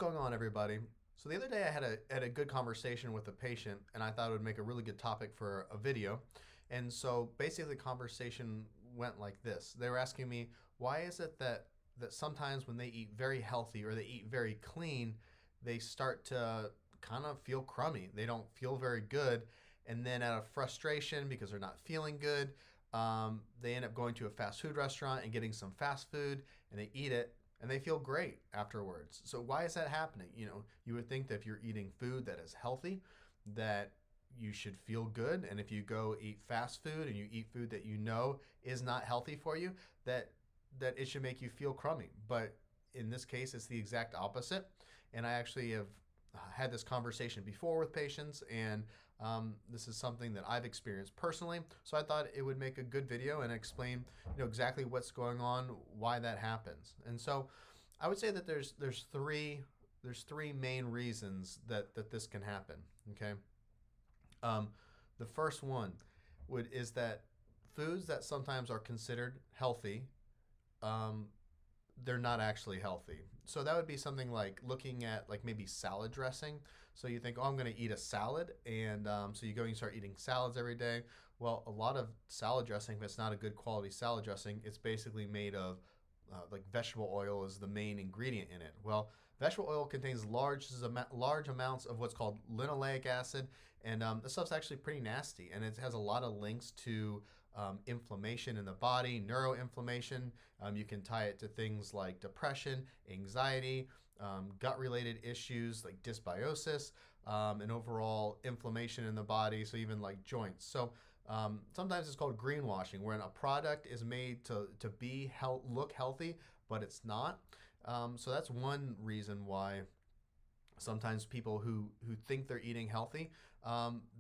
going on, everybody? So the other day I had a good conversation with a patient, and I thought it would make a really good topic for a video. And so basically, the conversation went like this: they were asking me, why is it that sometimes when they eat very healthy or they eat very clean, they start to kind of feel crummy. They don't feel very good, and then out of frustration because they're not feeling good, they end up going to a fast food restaurant and getting some fast food, and they eat it and they feel great afterwards. So why is that happening? You would think that if you're eating food that is healthy, that you should feel good, and if you go eat fast food and you eat food that you know is not healthy for you, that it should make you feel crummy. But in this case, it's the exact opposite. And I actually have had this conversation before with patients, and this is something that I've experienced personally. So I thought it would make a good video and explain, exactly what's going on, why that happens. And so I would say that there's three main reasons that this can happen. Okay, the first one is that foods that sometimes are considered healthy, um, they're not actually healthy. So that would be something like looking at like maybe salad dressing. So you think, oh, I'm going to eat a salad, and so you go and you start eating salads every day. Well, a lot of salad dressing, if it's not a good quality salad dressing, it's basically made of like vegetable oil is the main ingredient in it. Well, vegetable oil contains large amounts of what's called linoleic acid, and this stuff's actually pretty nasty, and it has a lot of links to inflammation in the body, neuroinflammation. You can tie it to things like depression, anxiety, gut-related issues like dysbiosis, and overall inflammation in the body, so even like joints. So sometimes it's called greenwashing, where a product is made to look healthy, but it's not. So that's one reason why sometimes people who think they're eating healthy,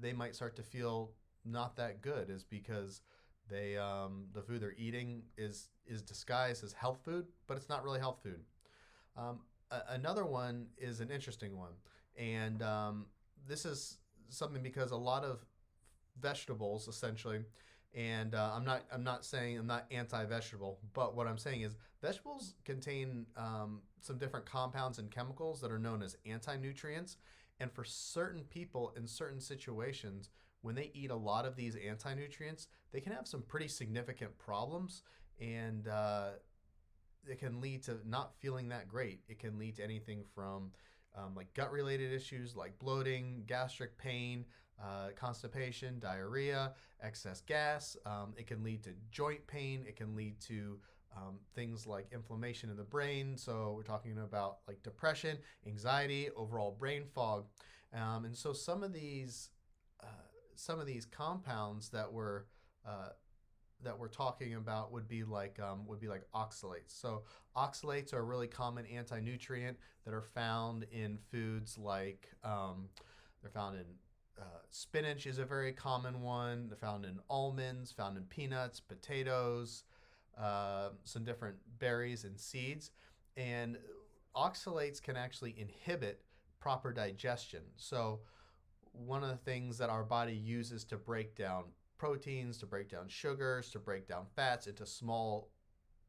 they might start to feel not that good, is because the food they're eating is disguised as health food, but it's not really health food. Another one is an interesting one, and this is something because a lot of vegetables essentially, and I'm not anti-vegetable, but what I'm saying is vegetables contain some different compounds and chemicals that are known as anti-nutrients, and for certain people in certain situations, when they eat a lot of these anti-nutrients, they can have some pretty significant problems, and it can lead to not feeling that great. It can lead to anything from like gut related issues like bloating, gastric pain, constipation, diarrhea, excess gas. It can lead to joint pain. It can lead to things like inflammation in the brain. So we're talking about like depression, anxiety, overall brain fog. And so some of these compounds that we're talking about would be like oxalates. So oxalates are a really common anti-nutrient that are found in foods like they're found in spinach is a very common one. They're found in almonds, found in peanuts, potatoes, some different berries and seeds. And oxalates can actually inhibit proper digestion. So one of the things that our body uses to break down proteins, to break down sugars, to break down fats into small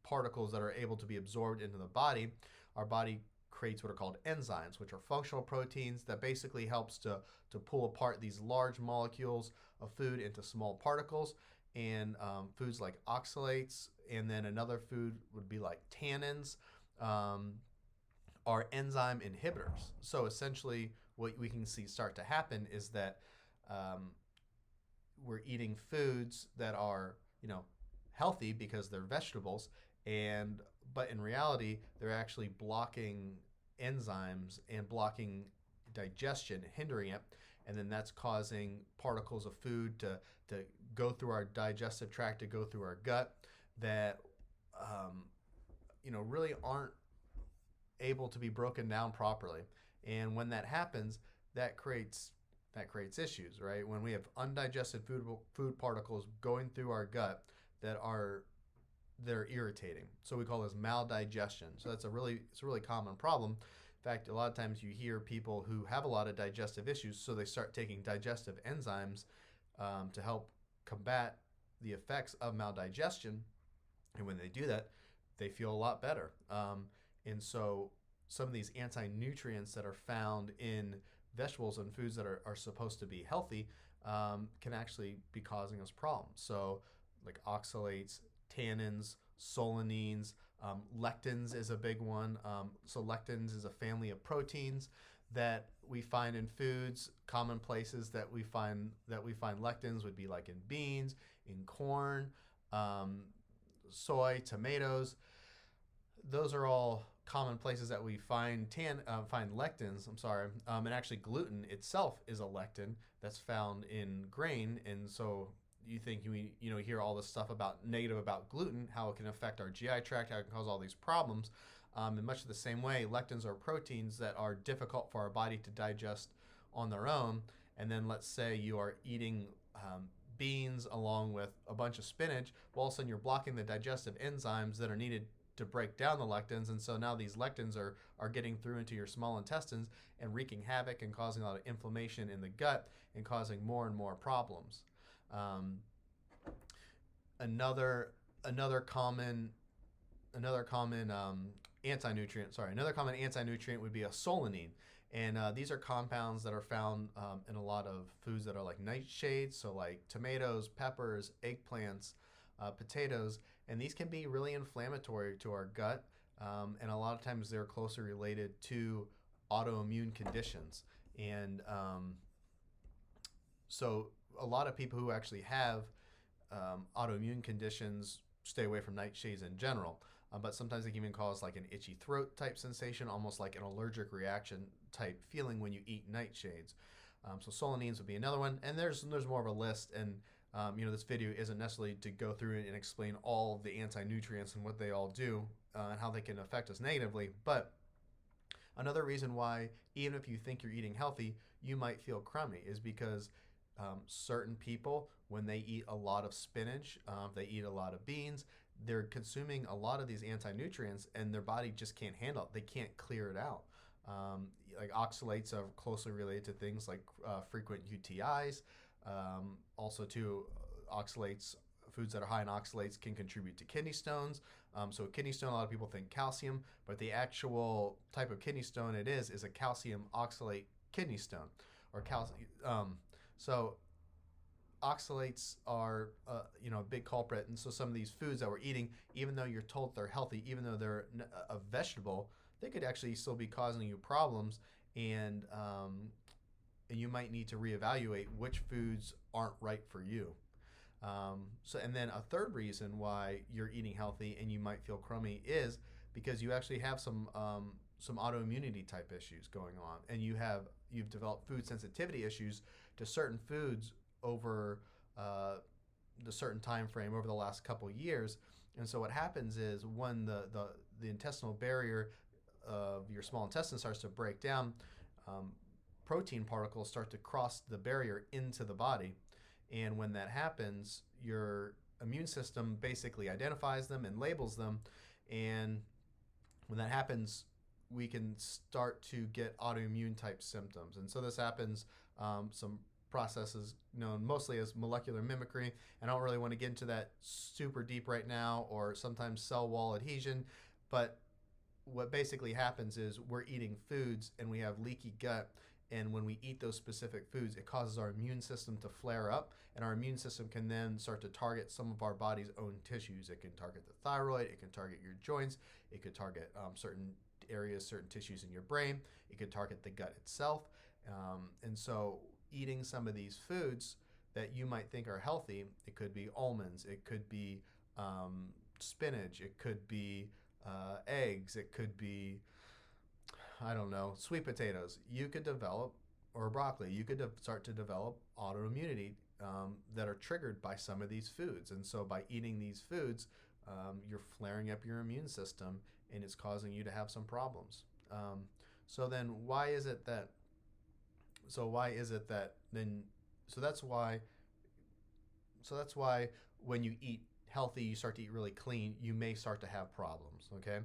particles that are able to be absorbed into the body, our body creates what are called enzymes, which are functional proteins that basically helps to pull apart these large molecules of food into small particles. And foods like oxalates, and then another food would be like tannins, are enzyme inhibitors. So essentially, what we can see start to happen is that we're eating foods that are, healthy because they're vegetables, but in reality, they're actually blocking enzymes and blocking digestion, hindering it, and then that's causing particles of food to go through our digestive tract, to go through our gut, that really aren't able to be broken down properly. And when that happens, that creates issues, right? When we have undigested food particles going through our gut they're irritating. So we call this maldigestion. So it's a really common problem. In fact, a lot of times you hear people who have a lot of digestive issues, so they start taking digestive enzymes to help combat the effects of maldigestion. And when they do that, they feel a lot better. And so some of these anti-nutrients that are found in vegetables and foods that are supposed to be healthy can actually be causing us problems. So like oxalates, tannins, solanines, lectins is a big one. So lectins is a family of proteins that we find in foods. Common places that we find lectins would be like in beans, in corn, soy, tomatoes. Those are all common places that we find lectins. And actually gluten itself is a lectin that's found in grain. And so you think you hear all this stuff about negative about gluten, how it can affect our GI tract, how it can cause all these problems. In much of the same way, lectins are proteins that are difficult for our body to digest on their own. And then let's say you are eating beans along with a bunch of spinach, well, all of a sudden you're blocking the digestive enzymes that are needed to break down the lectins, and so now these lectins are getting through into your small intestines and wreaking havoc and causing a lot of inflammation in the gut and causing more and more problems. Another common anti-nutrient would be a solanine. And these are compounds that are found in a lot of foods that are like nightshades, so like tomatoes, peppers, eggplants, potatoes, and these can be really inflammatory to our gut, and a lot of times they're closely related to autoimmune conditions. And so a lot of people who actually have autoimmune conditions stay away from nightshades in general. But sometimes they can even cause like an itchy throat type sensation, almost like an allergic reaction type feeling when you eat nightshades. So solanines would be another one, and there's more of a list. And this video isn't necessarily to go through and explain all of the anti-nutrients and what they all do and how they can affect us negatively. But another reason why, even if you think you're eating healthy, you might feel crummy is because certain people, when they eat a lot of spinach, they eat a lot of beans, they're consuming a lot of these anti-nutrients and their body just can't handle it. They can't clear it out. Like oxalates are closely related to things like frequent UTIs. Also too, oxalates, foods that are high in oxalates can contribute to kidney stones. So a kidney stone, a lot of people think calcium, but the actual type of kidney stone it is a calcium oxalate kidney stone, or calcium. So oxalates are a big culprit, and so some of these foods that we're eating, even though you're told they're healthy, even though they're a vegetable, they could actually still be causing you problems, and you might need to reevaluate which foods aren't right for you. And then a third reason why you're eating healthy and you might feel crummy is because you actually have some autoimmunity type issues going on, and you've developed food sensitivity issues to certain foods over the certain time frame over the last couple of years. And so what happens is when the intestinal barrier of your small intestine starts to break down, protein particles start to cross the barrier into the body. And when that happens, your immune system basically identifies them and labels them. And when that happens, we can start to get autoimmune type symptoms. And so this happens, some processes known mostly as molecular mimicry. And I don't really want to get into that super deep right now, or sometimes cell wall adhesion. But what basically happens is we're eating foods and we have leaky gut. And when we eat those specific foods, it causes our immune system to flare up, and our immune system can then start to target some of our body's own tissues. It can target the thyroid, it can target your joints, it could target certain areas, certain tissues in your brain, it could target the gut itself. And so eating some of these foods that you might think are healthy, it could be almonds, it could be spinach, it could be eggs, it could be, I don't know, sweet potatoes, you could develop, or broccoli, you could start to develop autoimmunity that are triggered by some of these foods. And so by eating these foods, you're flaring up your immune system and it's causing you to have some problems. So that's why when you eat healthy, you start to eat really clean, you may start to have problems, okay?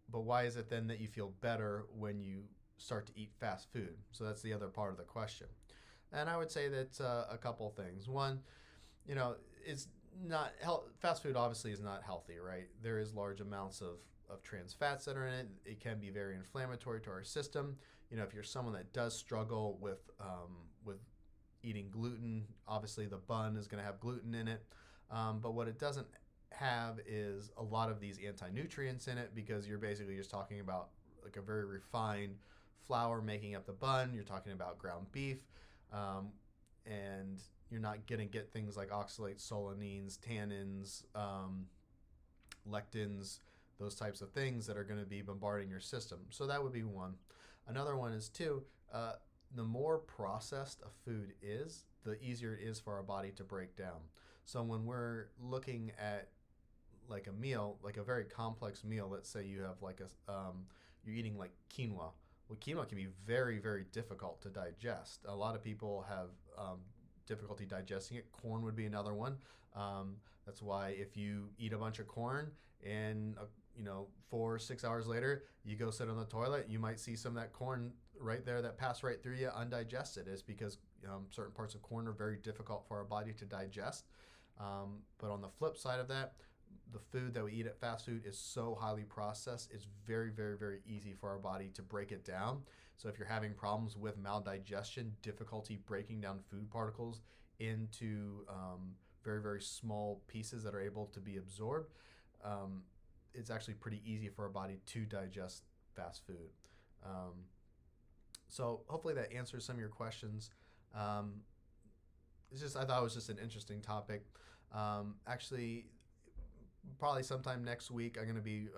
But why is it then that you feel better when you start to eat fast food? So that's the other part of the question. And I would say that a couple things. One, it's not fast food obviously is not healthy, right? There is large amounts of trans fats that are in it. It can be very inflammatory to our system. If you're someone that does struggle with eating gluten, obviously the bun is going to have gluten in it. But what it doesn't have is a lot of these anti-nutrients in it, because you're basically just talking about like a very refined flour making up the bun. You're talking about ground beef, and you're not going to get things like oxalates, solanines, tannins, lectins, those types of things that are going to be bombarding your system. So that would be one. Another one is two, the more processed a food is, the easier it is for our body to break down. So when we're looking at like a meal, like a very complex meal, let's say you have like you're eating like quinoa. Well, quinoa can be very, very difficult to digest. A lot of people have difficulty digesting it. Corn would be another one. That's why if you eat a bunch of corn and 4 or 6 hours later you go sit on the toilet, you might see some of that corn right there that passed right through you undigested. It's because certain parts of corn are very difficult for our body to digest. But on the flip side of that, the food that we eat at fast food is so highly processed, it's very, very, very easy for our body to break it down. So if you're having problems with maldigestion, difficulty breaking down food particles into very, very small pieces that are able to be absorbed, it's actually pretty easy for our body to digest fast food. So hopefully that answers some of your questions. I thought it was just an interesting topic. Actually, probably sometime next week, I'm going to be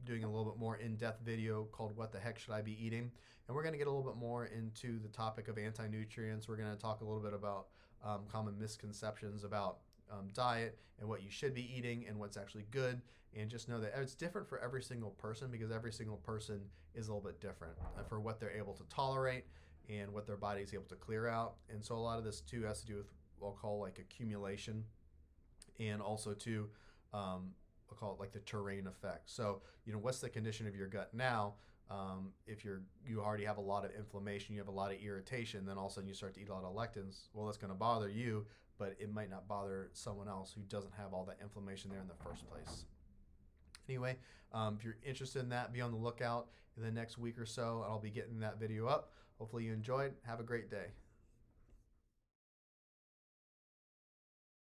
doing a little bit more in-depth video called "What the Heck Should I Be Eating?" And we're going to get a little bit more into the topic of anti-nutrients. We're going to talk a little bit about common misconceptions about diet and what you should be eating and what's actually good. And just know that it's different for every single person, because every single person is a little bit different for what they're able to tolerate and what their body is able to clear out. And so a lot of this too has to do with what I'll call like accumulation, and also too I'll call it like the terrain effect. So what's the condition of your gut now? If you already have a lot of inflammation, you have a lot of irritation, then all of a sudden you start to eat a lot of lectins. Well, that's going to bother you, but it might not bother someone else who doesn't have all that inflammation there in the first place. Anyway, if you're interested in that, be on the lookout in the next week or so, and I'll be getting that video up. Hopefully you enjoyed. Have a great day.